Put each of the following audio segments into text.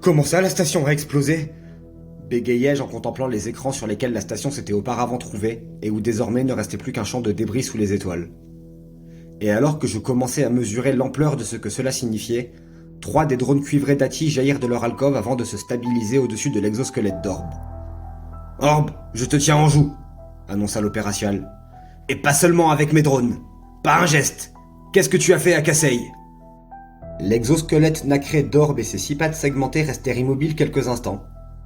Comment ça, la station a explosé? Bégayai-je en contemplant les écrans sur lesquels la station s'était auparavant trouvée, et où désormais ne restait plus qu'un champ de débris sous les étoiles. Et alors que je commençais à mesurer l'ampleur de ce que cela signifiait, 3 des drones cuivrés d'Ati jaillirent de leur alcôve avant de se stabiliser au-dessus de l'exosquelette d'Orb. « Orb, je te tiens en joue !» annonça l'opérationnel. « Et pas seulement avec mes drones. Pas un geste. Qu'est-ce que tu as fait à Kasey ?» L'exosquelette nacré d'Orb et ses 6 pattes segmentées restèrent immobiles quelques instants,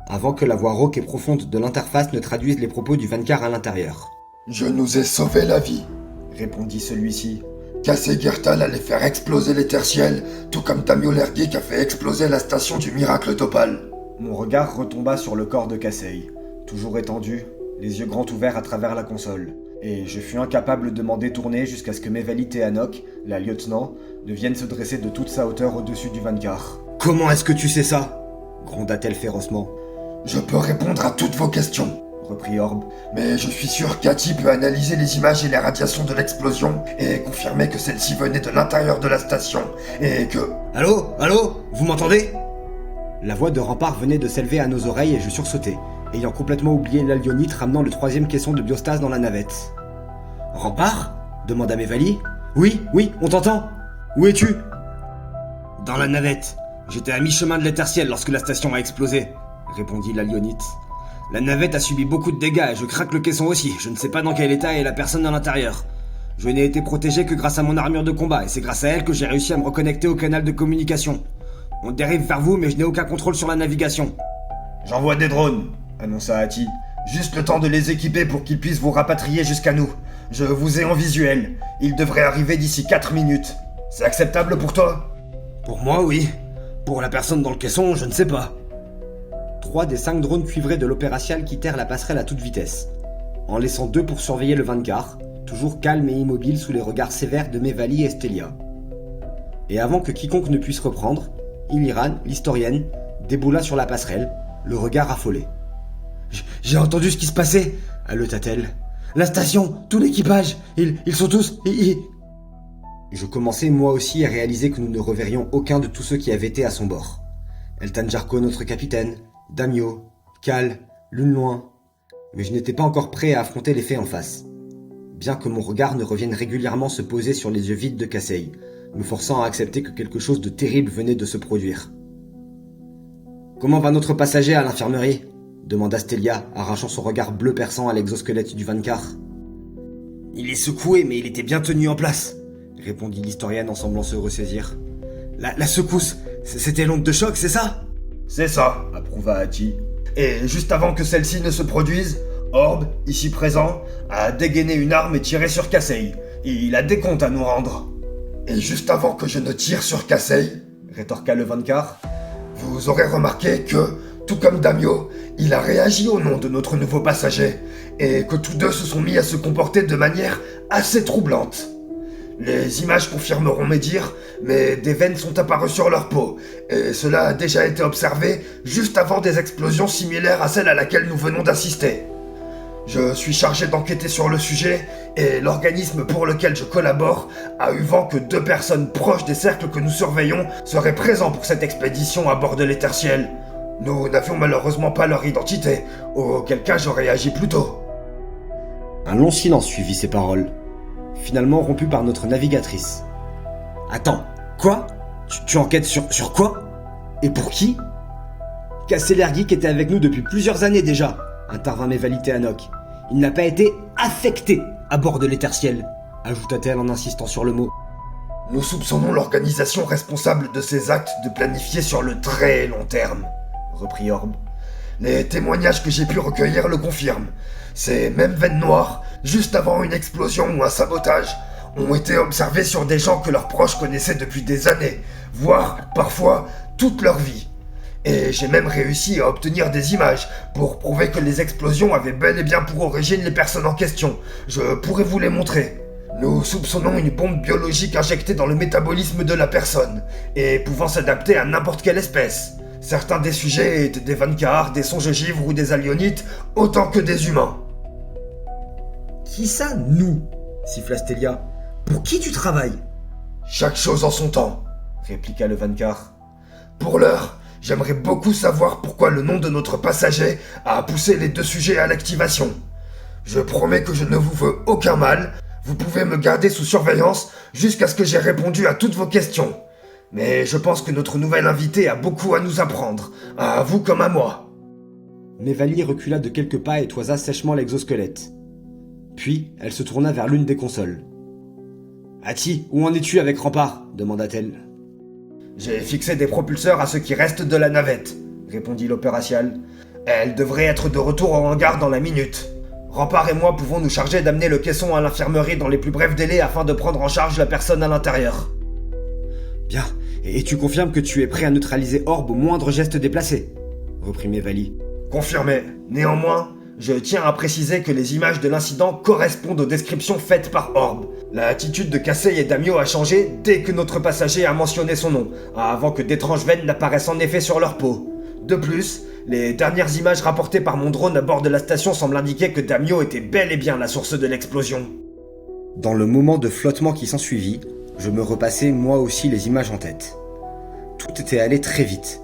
avant que la voix rauque et profonde de l'interface ne traduise les propos du Vankar à l'intérieur. « Je nous ai sauvé la vie, » répondit celui-ci. « Kasey Girtal allait faire exploser les tertiels, tout comme Damio Lergic a fait exploser la station du Miracle Topal. » Mon regard retomba sur le corps de Kasey, toujours étendu, les yeux grands ouverts à travers la console, et je fus incapable de m'en détourner jusqu'à ce que Mevali Tehanok, la lieutenant, ne vienne se dresser de toute sa hauteur au-dessus du Vankar. « Comment est-ce que tu sais ça ?» gronda-t-elle férocement. « Je peux répondre à toutes vos questions, » reprit Orb. « Mais je suis sûr qu'Ati peut analyser les images et les radiations de l'explosion et confirmer que celle-ci venait de l'intérieur de la station et que... » Allô? Allô? Vous m'entendez? La voix de Rempart venait de s'élever à nos oreilles et je sursautai, ayant complètement oublié l'alionite ramenant le 3e caisson de biostase dans la navette. « Rempart ?» demanda Mevali. « Oui, on t'entend. Où es-tu ?»« Dans la navette. J'étais à mi-chemin de l'Éterciel lorsque la station a explosé, » répondit l'alionite. « La navette a subi beaucoup de dégâts et je craque le caisson aussi. Je ne sais pas dans quel état est la personne à l'intérieur. Je n'ai été protégé que grâce à mon armure de combat et c'est grâce à elle que j'ai réussi à me reconnecter au canal de communication. On dérive vers vous mais je n'ai aucun contrôle sur la navigation. »« J'envoie des drones, » annonça Ati. « Juste le temps de les équiper pour qu'ils puissent vous rapatrier jusqu'à nous. Je vous ai en visuel. Ils devraient arriver d'ici 4 minutes. C'est acceptable pour toi ? » Pour moi, oui. Pour la personne dans le caisson, je ne sais pas. 3 des 5 drones cuivrés de l'opérationnel quittèrent la passerelle à toute vitesse, en laissant 2 pour surveiller le Vankar, toujours calme et immobile sous les regards sévères de Mevali et Stelia. Et avant que quiconque ne puisse reprendre, Illiran, l'historienne, déboula sur la passerelle, le regard affolé. « J'ai entendu ce qui se passait !» haleta-t-elle. « La station, tout l'équipage, ils sont tous... Je commençais moi aussi à réaliser que nous ne reverrions aucun de tous ceux qui avaient été à son bord. Eltan Jarko, notre capitaine, Damio, Cal, Lunloin, mais je n'étais pas encore prêt à affronter les faits en face. Bien que mon regard ne revienne régulièrement se poser sur les yeux vides de Kasey, me forçant à accepter que quelque chose de terrible venait de se produire. « Comment va notre passager à l'infirmerie ?» demanda Stelia, arrachant son regard bleu perçant à l'exosquelette du Vankar. « Il est secoué, mais il était bien tenu en place, » répondit l'historienne en semblant se ressaisir. « La secousse, c'était l'onde de choc, c'est ça ?»« C'est ça, » approuva Ati. « Et juste avant que celle-ci ne se produise, Orb, ici présent, a dégainé une arme et tiré sur Kasey. Il a des comptes à nous rendre. »« Et juste avant que je ne tire sur Kasey, » rétorqua le Vankar, « vous aurez remarqué que, tout comme Damio, il a réagi au nom de notre nouveau passager, et que tous deux se sont mis à se comporter de manière assez troublante. Les images confirmeront mes dires, mais des veines sont apparues sur leur peau, et cela a déjà été observé juste avant des explosions similaires à celle à laquelle nous venons d'assister. Je suis chargé d'enquêter sur le sujet, et l'organisme pour lequel je collabore a eu vent que 2 personnes proches des cercles que nous surveillons seraient présents pour cette expédition à bord de l'Éterciel. Nous n'avions malheureusement pas leur identité, auquel cas j'aurais agi plus tôt. » Un long silence suivit ces paroles, finalement rompu par notre navigatrice. « Attends, quoi? Tu enquêtes sur quoi? Et pour qui ?» « Kasey Lergic était avec nous depuis plusieurs années déjà, » intervint Mevali Tehanok. « Il n'a pas été affecté à bord de l'Éterciel, » ajouta-t-elle en insistant sur le mot. « Nous soupçonnons l'organisation responsable de ces actes de planifier sur le très long terme, » reprit Orb. « Les témoignages que j'ai pu recueillir le confirment. Ces mêmes veines noires, juste avant une explosion ou un sabotage, ont été observées sur des gens que leurs proches connaissaient depuis des années, voire, parfois, toute leur vie. Et j'ai même réussi à obtenir des images pour prouver que les explosions avaient bel et bien pour origine les personnes en question. Je pourrais vous les montrer. Nous soupçonnons une bombe biologique injectée dans le métabolisme de la personne, et pouvant s'adapter à n'importe quelle espèce. Certains des sujets étaient des Vankar, des songes-givres ou des alionites, autant que des humains. »« Qui ça, nous ?» siffla Stelia. « Pour qui tu travailles ?»« Chaque chose en son temps, » répliqua le Vankar. « Pour l'heure, J'aimerais beaucoup savoir pourquoi le nom de notre passager a poussé les deux sujets à l'activation. Je promets que je ne vous veux aucun mal. Vous pouvez me garder sous surveillance jusqu'à ce que j'ai répondu à toutes vos questions. Mais je pense que notre nouvel invité a beaucoup à nous apprendre, à vous comme à moi. Mévalie recula de quelques pas et toisa sèchement l'exosquelette. Puis, elle se tourna vers l'une des consoles. « Ati, où en es-tu avec Rempart ?» demanda-t-elle. « J'ai fixé des propulseurs à ce qui reste de la navette, » répondit l'opérationnel. « Elle devrait être de retour au hangar dans la minute. Rempart et moi pouvons nous charger d'amener le caisson à l'infirmerie dans les plus brefs délais afin de prendre en charge la personne à l'intérieur. » « Bien, et tu confirmes que tu es prêt à neutraliser Orb au moindre geste déplacé ?» reprit Mévalie. « Confirmé. Néanmoins, je tiens à préciser que les images de l'incident correspondent aux descriptions faites par Orb. L'attitude de Kasei et Damio a changé dès que notre passager a mentionné son nom, avant que d'étranges veines n'apparaissent en effet sur leur peau. De plus, les dernières images rapportées par mon drone à bord de la station semblent indiquer que Damio était bel et bien la source de l'explosion. » Dans le moment de flottement qui s'ensuivit, je me repassai moi aussi les images en tête. Tout était allé très vite,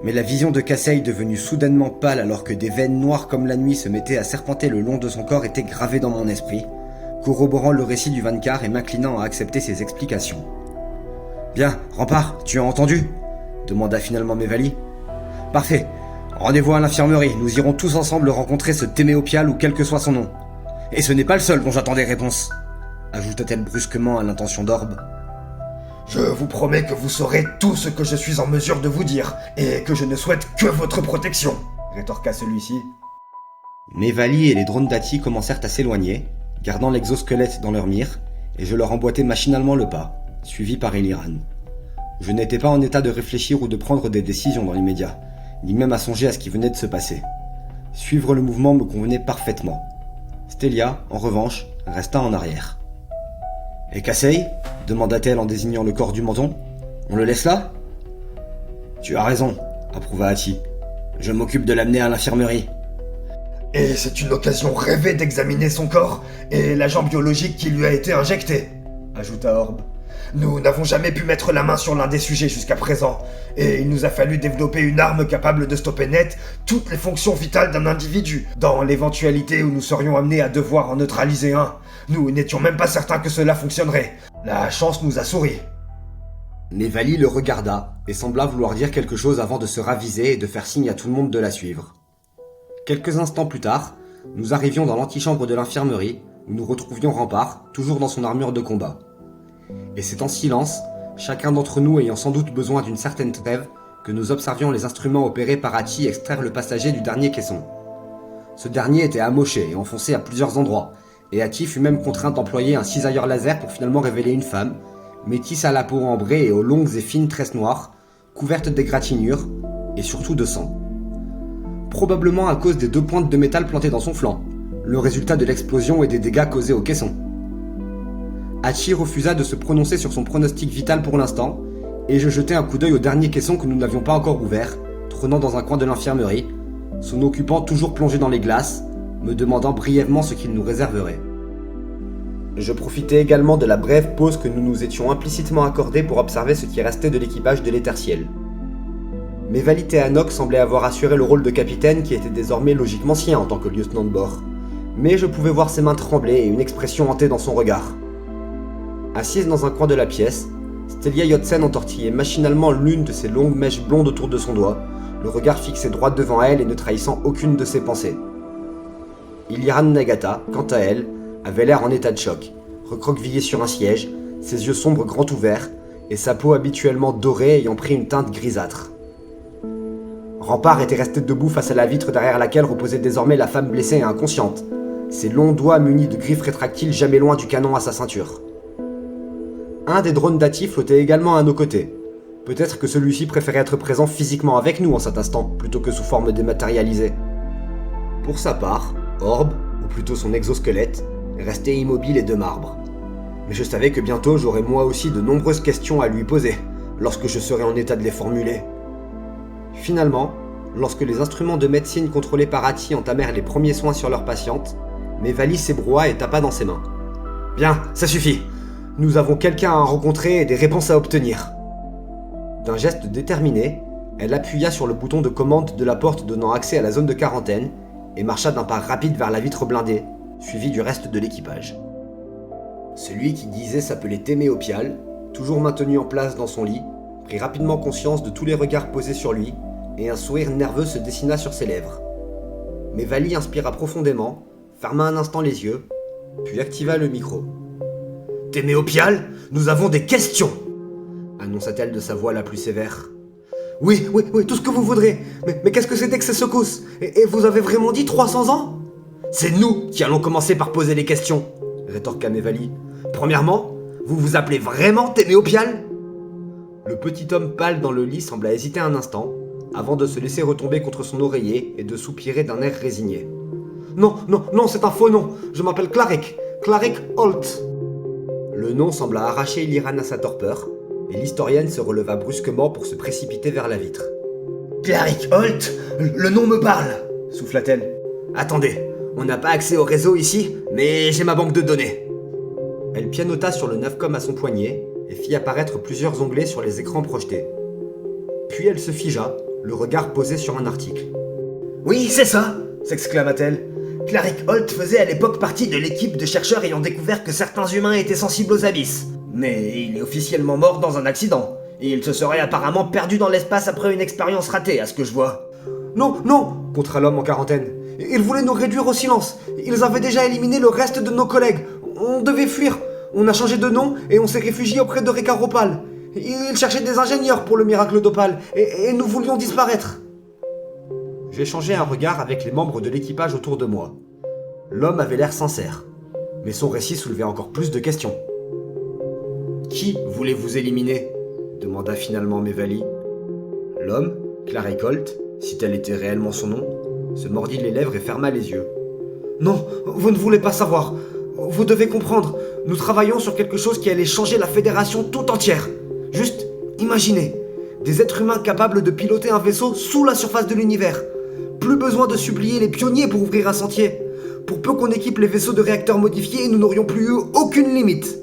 mais la vision de Kasei devenue soudainement pâle alors que des veines noires comme la nuit se mettaient à serpenter le long de son corps était gravée dans mon esprit, corroborant le récit du Vancar et m'inclinant à accepter ses explications. « Bien, Rempart, tu as entendu ?» demanda finalement Mévalie. « Parfait. Rendez-vous à l'infirmerie, nous irons tous ensemble rencontrer ce Téméopial ou quel que soit son nom. Et ce n'est pas le seul dont j'attends des réponses, ajouta-t-elle brusquement à l'intention d'Orb. Je vous promets que vous saurez tout ce que je suis en mesure de vous dire, et que je ne souhaite que votre protection, rétorqua celui-ci. Mévalie et les drones d'Ati commencèrent à s'éloigner, gardant l'exosquelette dans leur mire, et je leur emboîtai machinalement le pas, suivi par Eliran. Je n'étais pas en état de réfléchir ou de prendre des décisions dans l'immédiat, ni même à songer à ce qui venait de se passer. Suivre le mouvement me convenait parfaitement. Stélia, en revanche, resta en arrière. « Et Kasei ?» demanda-t-elle en désignant le corps du menton. « On le laisse là ?»« Tu as raison, » approuva Ati. « Je m'occupe de l'amener à l'infirmerie. » « Et c'est une occasion rêvée d'examiner son corps et l'agent biologique qui lui a été injecté, » ajouta Orb. « Nous n'avons jamais pu mettre la main sur l'un des sujets jusqu'à présent, et il nous a fallu développer une arme capable de stopper net toutes les fonctions vitales d'un individu, dans l'éventualité où nous serions amenés à devoir en neutraliser un. Nous n'étions même pas certains que cela fonctionnerait. La chance nous a souri. » Mévalie le regarda et sembla vouloir dire quelque chose avant de se raviser et de faire signe à tout le monde de la suivre. Quelques instants plus tard, nous arrivions dans l'antichambre de l'infirmerie, où nous retrouvions Rempart, toujours dans son armure de combat. Et c'est en silence, chacun d'entre nous ayant sans doute besoin d'une certaine trêve, que nous observions les instruments opérés par Ati extraire le passager du dernier caisson. Ce dernier était amoché et enfoncé à plusieurs endroits, et Ati fut même contraint d'employer un cisailleur laser pour finalement révéler une femme, métisse à la peau ambrée et aux longues et fines tresses noires, couverte d'égratignures, et surtout de sang. Probablement à cause des 2 pointes de métal plantées dans son flanc, le résultat de l'explosion et des dégâts causés au caisson. Hachi refusa de se prononcer sur son pronostic vital pour l'instant, et je jetai un coup d'œil au dernier caisson que nous n'avions pas encore ouvert, trônant dans un coin de l'infirmerie, son occupant toujours plongé dans les glaces, me demandant brièvement ce qu'il nous réserverait. Je profitai également de la brève pause que nous nous étions implicitement accordée pour observer ce qui restait de l'équipage de l'Éther-Ciel. Mévalie Théanoc semblait avoir assuré le rôle de capitaine qui était désormais logiquement sien en tant que lieutenant de bord, mais je pouvais voir ses mains trembler et une expression hantée dans son regard. Assise dans un coin de la pièce, Stélia Yotsen entortillait machinalement l'une de ses longues mèches blondes autour de son doigt, le regard fixé droit devant elle et ne trahissant aucune de ses pensées. Illiran Nagata, quant à elle, avait l'air en état de choc, recroquevillée sur un siège, ses yeux sombres grands ouverts, et sa peau habituellement dorée ayant pris une teinte grisâtre. Rempart était resté debout face à la vitre derrière laquelle reposait désormais la femme blessée et inconsciente, ses longs doigts munis de griffes rétractiles jamais loin du canon à sa ceinture. Un des drones d'Ati flottait également à nos côtés. Peut-être que celui-ci préférait être présent physiquement avec nous en cet instant, plutôt que sous forme dématérialisée. Pour sa part, Orb, ou plutôt son exosquelette, restait immobile et de marbre. Mais je savais que bientôt j'aurais moi aussi de nombreuses questions à lui poser, lorsque je serais en état de les formuler. Finalement, lorsque les instruments de médecine contrôlés par Ati entamèrent les premiers soins sur leur patiente, Mévalie s'ébroua et tapa dans ses mains. « Bien, ça suffit. Nous avons quelqu'un à rencontrer et des réponses à obtenir. » D'un geste déterminé, Elle appuya sur le bouton de commande de la porte donnant accès à la zone de quarantaine et marcha d'un pas rapide vers la vitre blindée, suivi du reste de l'équipage. Celui qui disait s'appelait Témé Opial, toujours maintenu en place dans son lit, prit rapidement conscience de tous les regards posés sur lui et un sourire nerveux se dessina sur ses lèvres. Mais Vali inspira profondément, ferma un instant les yeux, puis activa le micro. « Témé Opial, nous avons des questions !» annonça-t-elle de sa voix la plus sévère. « Oui, tout ce que vous voudrez, mais qu'est-ce que c'était que ces secousses et vous avez vraiment dit 300 ans ?»« C'est nous qui allons commencer par poser les questions !» rétorqua Mévali. « Premièrement, vous vous appelez vraiment Témé Opial ?» Le petit homme pâle dans le lit sembla hésiter un instant, avant de se laisser retomber contre son oreiller et de soupirer d'un air résigné. « Non, c'est un faux nom, je m'appelle Claric Holt. » Le nom sembla arracher Illyran à sa torpeur, et l'historienne se releva brusquement pour se précipiter vers la vitre. « Claric Holt, le nom me parle !» souffla-t-elle. « Attendez, on n'a pas accès au réseau ici, mais j'ai ma banque de données. » Elle pianota sur le Navcom à son poignet et fit apparaître plusieurs onglets sur les écrans projetés. Puis elle se figea, le regard posé sur un article. « Oui, c'est ça !» s'exclama-t-elle. « Claric Holt faisait à l'époque partie de l'équipe de chercheurs ayant découvert que certains humains étaient sensibles aux abysses. Mais il est officiellement mort dans un accident, et il se serait apparemment perdu dans l'espace après une expérience ratée, à ce que je vois. »« Non !» contra l'homme en quarantaine. « Ils voulaient nous réduire au silence. Ils avaient déjà éliminé le reste de nos collègues. On devait fuir. On a changé de nom et on s'est réfugié auprès de Rekaropal. Ils cherchaient des ingénieurs pour le miracle d'Opal, et nous voulions disparaître. » J'échangeai un regard avec les membres de l'équipage autour de moi. L'homme avait l'air sincère, mais son récit soulevait encore plus de questions. « Qui voulez-vous éliminer ?» demanda finalement Mévali. L'homme, Claric Holt, si tel était réellement son nom, se mordit les lèvres et ferma les yeux. « Non, vous ne voulez pas savoir. Vous devez comprendre, nous travaillons sur quelque chose qui allait changer la Fédération tout entière. Juste, imaginez, des êtres humains capables de piloter un vaisseau sous la surface de l'univers. Plus besoin de supplier les pionniers pour ouvrir un sentier. Pour peu qu'on équipe les vaisseaux de réacteurs modifiés, nous n'aurions plus eu aucune limite. »«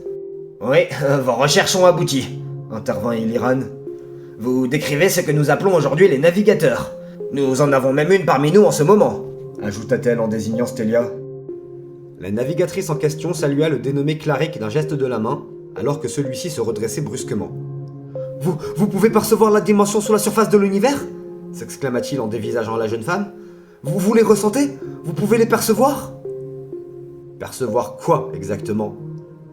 Oui, vos recherches ont abouti, » intervint Illyran. « Vous décrivez ce que nous appelons aujourd'hui les navigateurs. Nous en avons même une parmi nous en ce moment, » ajouta-t-elle en désignant Stelia. La navigatrice en question salua le dénommé Claric d'un geste de la main, alors que celui-ci se redressait brusquement. « Vous pouvez percevoir la dimension sous la surface de l'univers » s'exclama-t-il en dévisageant la jeune femme. « Vous les ressentez? Vous pouvez les percevoir ?»« Percevoir quoi, exactement ?»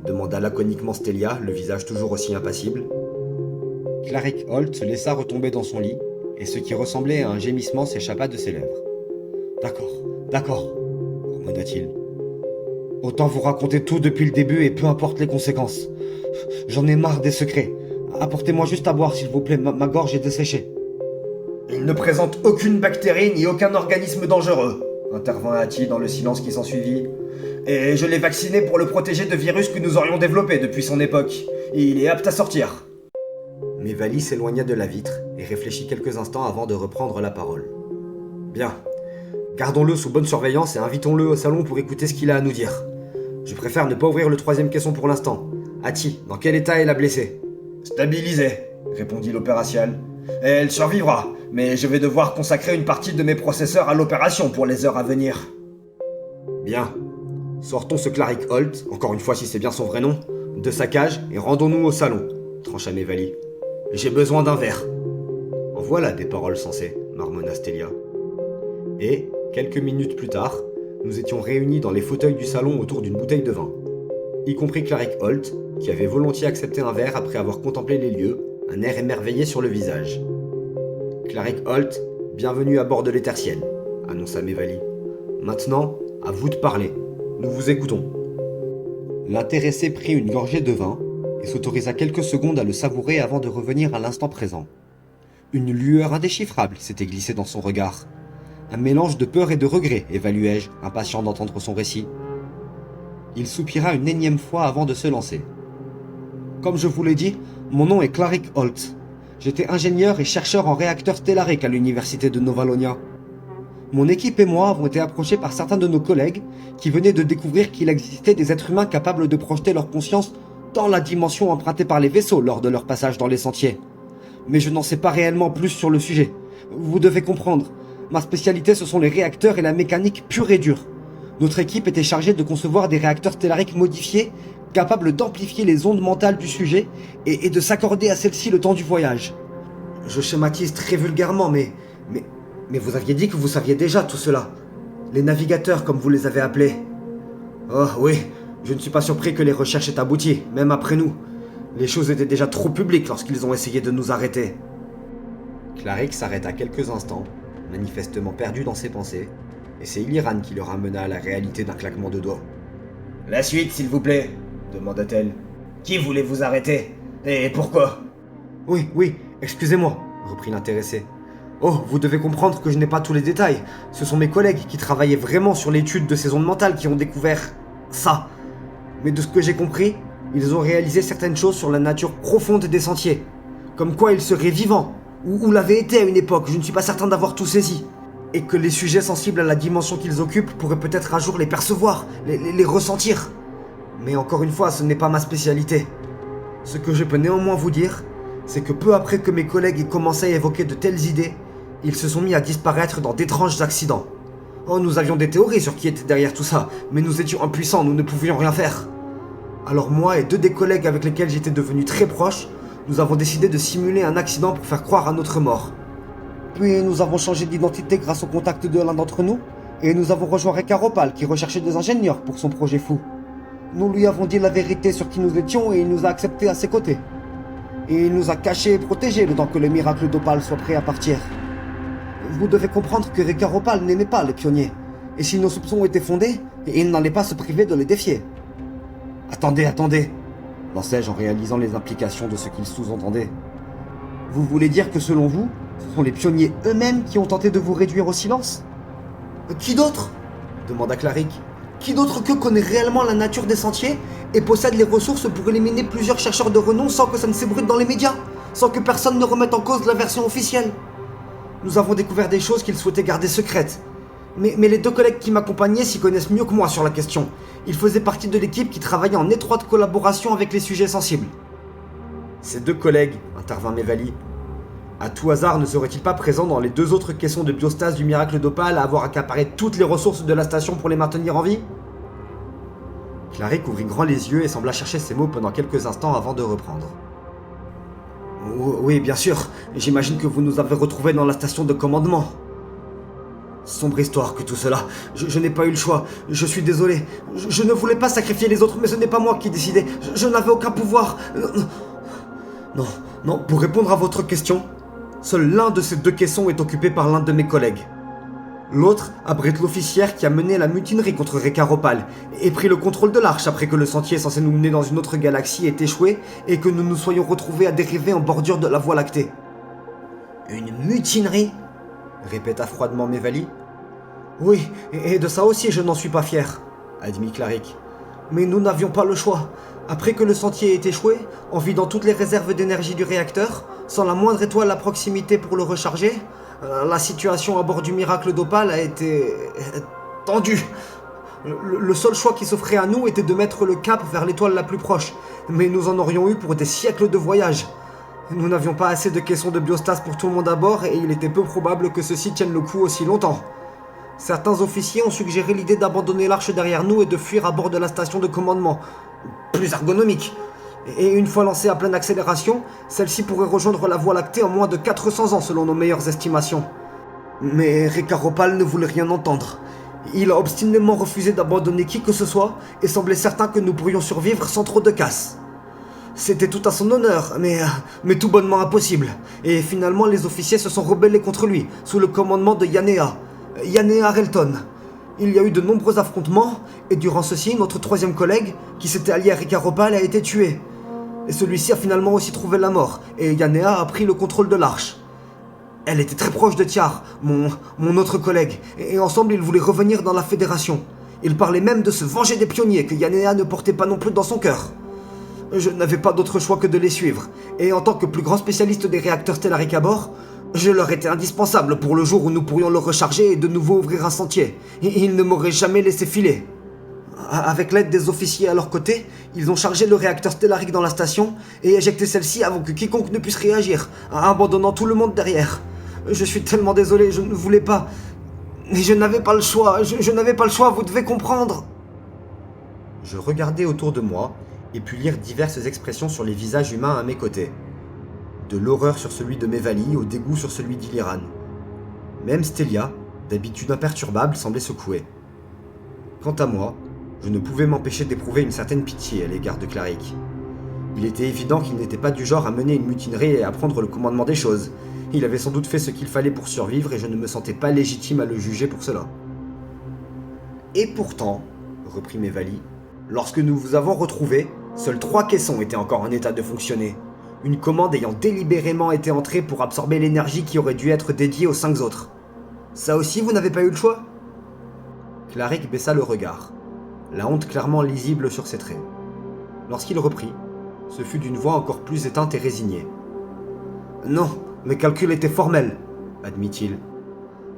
demanda laconiquement Stelia, le visage toujours aussi impassible. Claric Holt se laissa retomber dans son lit, et ce qui ressemblait à un gémissement s'échappa de ses lèvres. « D'accord, murmura-t-il. Autant vous raconter tout depuis le début et peu importe les conséquences. J'en ai marre des secrets. Apportez-moi juste à boire, s'il vous plaît, ma gorge est desséchée. » « Il ne présente aucune bactérie ni aucun organisme dangereux, » intervint Hati dans le silence qui s'ensuivit. « Et je l'ai vacciné pour le protéger de virus que nous aurions développés depuis son époque. Il est apte à sortir. » Mévali s'éloigna de la vitre et réfléchit quelques instants avant de reprendre la parole. « Bien. Gardons-le sous bonne surveillance et invitons-le au salon pour écouter ce qu'il a à nous dire. Je préfère ne pas ouvrir le troisième caisson pour l'instant. Hati, dans quel état est la blessée ? » « Stabilisée, » répondit l'opératial. « Elle survivra, mais je vais devoir consacrer une partie de mes processeurs à l'opération pour les heures à venir. » « Bien. Sortons ce Claric Holt, encore une fois si c'est bien son vrai nom, de sa cage et rendons-nous au salon, trancha Mévali. J'ai besoin d'un verre. En voilà des paroles sensées, marmonna Stelia. Et, quelques minutes plus tard, nous étions réunis dans les fauteuils du salon autour d'une bouteille de vin. Y compris Claric Holt, qui avait volontiers accepté un verre après avoir contemplé les lieux, un air émerveillé sur le visage. « Claric Holt, bienvenue à bord de l'Étertienne, » annonça Mévali. « Maintenant, à vous de parler. Nous vous écoutons. » L'intéressé prit une gorgée de vin et s'autorisa quelques secondes à le savourer avant de revenir à l'instant présent. Une lueur indéchiffrable s'était glissée dans son regard. Un mélange de peur et de regret, évaluai-je, impatient d'entendre son récit. Il soupira une énième fois avant de se lancer. « Comme je vous l'ai dit, mon nom est Claric Holt. J'étais ingénieur et chercheur en réacteurs stellariques à l'université de Novalonia. Mon équipe et moi avons été approchés par certains de nos collègues qui venaient de découvrir qu'il existait des êtres humains capables de projeter leur conscience dans la dimension empruntée par les vaisseaux lors de leur passage dans les sentiers. mais je n'en sais pas réellement plus sur le sujet. Vous devez comprendre, ma spécialité ce sont les réacteurs et la mécanique pure et dure. Notre équipe était chargée de concevoir des réacteurs tellariques modifiés, capables d'amplifier les ondes mentales du sujet et de s'accorder à celles-ci le temps du voyage. Je schématise très vulgairement, mais vous aviez dit que vous saviez déjà tout cela. Les navigateurs, comme vous les avez appelés. Oh oui, je ne suis pas surpris que les recherches aient abouti, même après nous. Les choses étaient déjà trop publiques lorsqu'ils ont essayé de nous arrêter. Clarick s'arrêta quelques instants, manifestement perdu dans ses pensées, et c'est Illiran qui le ramena à la réalité d'un claquement de doigts. « La suite, s'il vous plaît » demanda-t-elle. « Qui voulait vous arrêter? Et pourquoi ?» « Oui, excusez-moi » reprit l'intéressé. « Oh, vous devez comprendre que je n'ai pas tous les détails. Ce sont mes collègues qui travaillaient vraiment sur l'étude de ces ondes mentales qui ont découvert... ça. Mais de ce que j'ai compris, ils ont réalisé certaines choses sur la nature profonde des sentiers. Comme quoi ils seraient vivants, ou l'avaient été à une époque, je ne suis pas certain d'avoir tout saisi. Et que les sujets sensibles à la dimension qu'ils occupent pourraient peut-être un jour les percevoir, les ressentir. Mais encore une fois, ce n'est pas ma spécialité. Ce que je peux néanmoins vous dire, c'est que peu après que mes collègues aient commencé à évoquer de telles idées, ils se sont mis à disparaître dans d'étranges accidents. Oh, nous avions des théories sur qui était derrière tout ça, mais nous étions impuissants, nous ne pouvions rien faire. Alors moi et deux des collègues avec lesquels j'étais devenu très proche, nous avons décidé de simuler un accident pour faire croire à notre mort. Puis nous avons changé d'identité grâce au contact de l'un d'entre nous, et nous avons rejoint Rekaropal qui recherchait des ingénieurs pour son projet fou. Nous lui avons dit la vérité sur qui nous étions et il nous a acceptés à ses côtés. Et il nous a cachés et protégés le temps que le miracle d'Opal soit prêt à partir. Vous devez comprendre que Rekaropal n'aimait pas les pionniers, et si nos soupçons étaient fondés, il n'allait pas se priver de les défier. Attendez, lançai-je en réalisant les implications de ce qu'il sous-entendait. Vous voulez dire que selon vous, ce sont les pionniers eux-mêmes qui ont tenté de vous réduire au silence? Qui d'autre? Demanda Clarick. Qui d'autre qu'eux connaît réellement la nature des sentiers et possède les ressources pour éliminer plusieurs chercheurs de renom sans que ça ne s'ébruite dans les médias, sans que personne ne remette en cause la version officielle? Nous avons découvert des choses qu'ils souhaitaient garder secrètes. Mais les deux collègues qui m'accompagnaient s'y connaissent mieux que moi sur la question. Ils faisaient partie de l'équipe qui travaillait en étroite collaboration avec les sujets sensibles. Ces deux collègues, intervint Mévali. À tout hasard, ne seraient-ils pas présents dans les deux autres caissons de biostase du miracle d'Opal à avoir accaparé toutes les ressources de la station pour les maintenir en vie? Clarick ouvrit grand les yeux et sembla chercher ses mots pendant quelques instants avant de reprendre. Oui, bien sûr. J'imagine que vous nous avez retrouvés dans la station de commandement. Sombre histoire que tout cela. Je n'ai pas eu le choix. Je suis désolé. Je ne voulais pas sacrifier les autres, mais ce n'est pas moi qui décidais. Je n'avais aucun pouvoir. Non. Pour répondre à votre question, seul l'un de ces deux caissons est occupé par l'un de mes collègues. L'autre abrite l'officière qui a mené la mutinerie contre Rekaropal et pris le contrôle de l'arche après que le sentier censé nous mener dans une autre galaxie ait échoué et que nous nous soyons retrouvés à dériver en bordure de la Voie lactée. Une mutinerie? Répéta froidement Mévali. Oui, et de ça aussi je n'en suis pas fier, admit Clarick. Mais nous n'avions pas le choix. Après que le sentier ait échoué, en vidant toutes les réserves d'énergie du réacteur, sans la moindre étoile à proximité pour le recharger, la situation à bord du miracle d'Opal a été... tendue. Le seul choix qui s'offrait à nous était de mettre le cap vers l'étoile la plus proche, mais nous en aurions eu pour des siècles de voyage. Nous n'avions pas assez de caissons de biostase pour tout le monde à bord et il était peu probable que ceux-ci tiennent le coup aussi longtemps. Certains officiers ont suggéré l'idée d'abandonner l'arche derrière nous et de fuir à bord de la station de commandement, plus ergonomique. Et une fois lancée à pleine accélération, celle-ci pourrait rejoindre la Voie lactée en moins de 400 ans selon nos meilleures estimations. Mais Rekaropal ne voulait rien entendre. Il a obstinément refusé d'abandonner qui que ce soit et semblait certain que nous pourrions survivre sans trop de casse. C'était tout à son honneur, mais tout bonnement impossible. Et finalement, les officiers se sont rebellés contre lui, sous le commandement de Yanea Relton. Il y a eu de nombreux affrontements, et durant ceux-ci, notre troisième collègue, qui s'était allié à Rekaropal, a été tué. Et celui-ci a finalement aussi trouvé la mort, et Yanea a pris le contrôle de l'arche. Elle était très proche de Tiar, mon autre collègue, et ensemble ils voulaient revenir dans la Fédération. Ils parlaient même de se venger des pionniers que Yanea ne portait pas non plus dans son cœur. Je n'avais pas d'autre choix que de les suivre, et en tant que plus grand spécialiste des réacteurs tellariques à bord, je leur étais indispensable pour le jour où nous pourrions le recharger et de nouveau ouvrir un sentier. Ils ne m'auraient jamais laissé filer. Avec l'aide des officiers à leur côté, ils ont chargé le réacteur stellarique dans la station et éjecté celle-ci avant que quiconque ne puisse réagir, abandonnant tout le monde derrière. Je suis tellement désolé, je ne voulais pas... Mais je n'avais pas le choix, je n'avais pas le choix, vous devez comprendre. Je regardais autour de moi et pus lire diverses expressions sur les visages humains à mes côtés. De l'horreur sur celui de Mevali au dégoût sur celui d'Iliran. Même Stelia, d'habitude imperturbable, semblait secouée. Quant à moi, je ne pouvais m'empêcher d'éprouver une certaine pitié à l'égard de Claric. Il était évident qu'il n'était pas du genre à mener une mutinerie et à prendre le commandement des choses. Il avait sans doute fait ce qu'il fallait pour survivre et je ne me sentais pas légitime à le juger pour cela. Et pourtant, reprit Mevali, lorsque nous vous avons retrouvés, seuls 3 caissons étaient encore en état de fonctionner. Une commande ayant délibérément été entrée pour absorber l'énergie qui aurait dû être dédiée aux 5 autres. Ça aussi, vous n'avez pas eu le choix ? Claric baissa le regard, la honte clairement lisible sur ses traits. Lorsqu'il reprit, ce fut d'une voix encore plus éteinte et résignée. Non, mes calculs étaient formels, admit-il.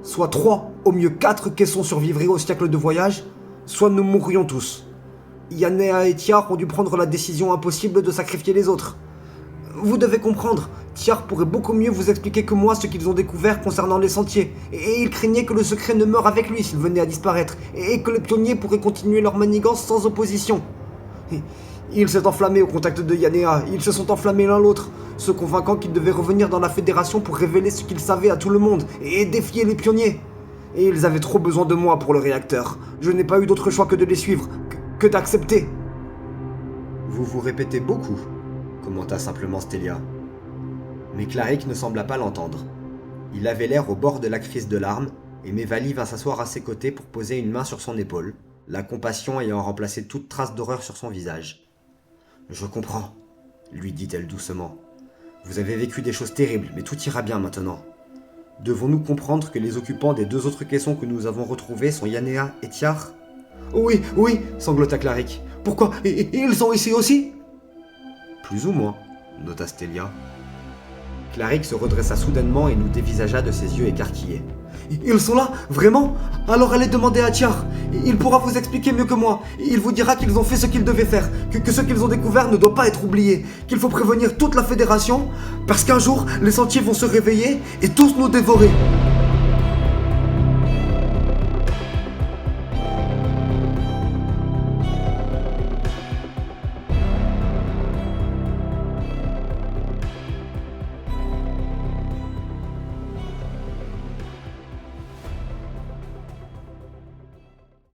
Soit 3, au mieux 4 caissons survivraient au siècle de voyage, soit nous mourrions tous. Yanea et Tiar ont dû prendre la décision impossible de sacrifier les autres. Vous devez comprendre, Tiar pourrait beaucoup mieux vous expliquer que moi ce qu'ils ont découvert concernant les sentiers, et il craignait que le secret ne meure avec lui s'il venait à disparaître, et que les pionniers pourraient continuer leur manigance sans opposition. Il s'est enflammé au contact de Yanea, ils se sont enflammés l'un l'autre, se convainquant qu'ils devaient revenir dans la fédération pour révéler ce qu'ils savaient à tout le monde, et défier les pionniers. Et ils avaient trop besoin de moi pour le réacteur. Je n'ai pas eu d'autre choix que de les suivre, que d'accepter. Vous vous répétez beaucoup, commenta simplement Stelia. Mais Claric ne sembla pas l'entendre. Il avait l'air au bord de la crise de larmes, et Mevali vint s'asseoir à ses côtés pour poser une main sur son épaule, la compassion ayant remplacé toute trace d'horreur sur son visage. « Je comprends, » lui dit-elle doucement. « Vous avez vécu des choses terribles, mais tout ira bien maintenant. Devons-nous comprendre que les occupants des 2 autres caissons que nous avons retrouvés sont Yanea et Tiar ?»« Oui, oui, sanglota Claric. Pourquoi ? Ils sont ici aussi ?» Plus ou moins, nota Stelia. Claric se redressa soudainement et nous dévisagea de ses yeux écarquillés. Ils sont là, vraiment ? Alors allez demander à Tiar. Il pourra vous expliquer mieux que moi. Il vous dira qu'ils ont fait ce qu'ils devaient faire, que ce qu'ils ont découvert ne doit pas être oublié, qu'il faut prévenir toute la fédération, parce qu'un jour, les sentiers vont se réveiller et tous nous dévorer.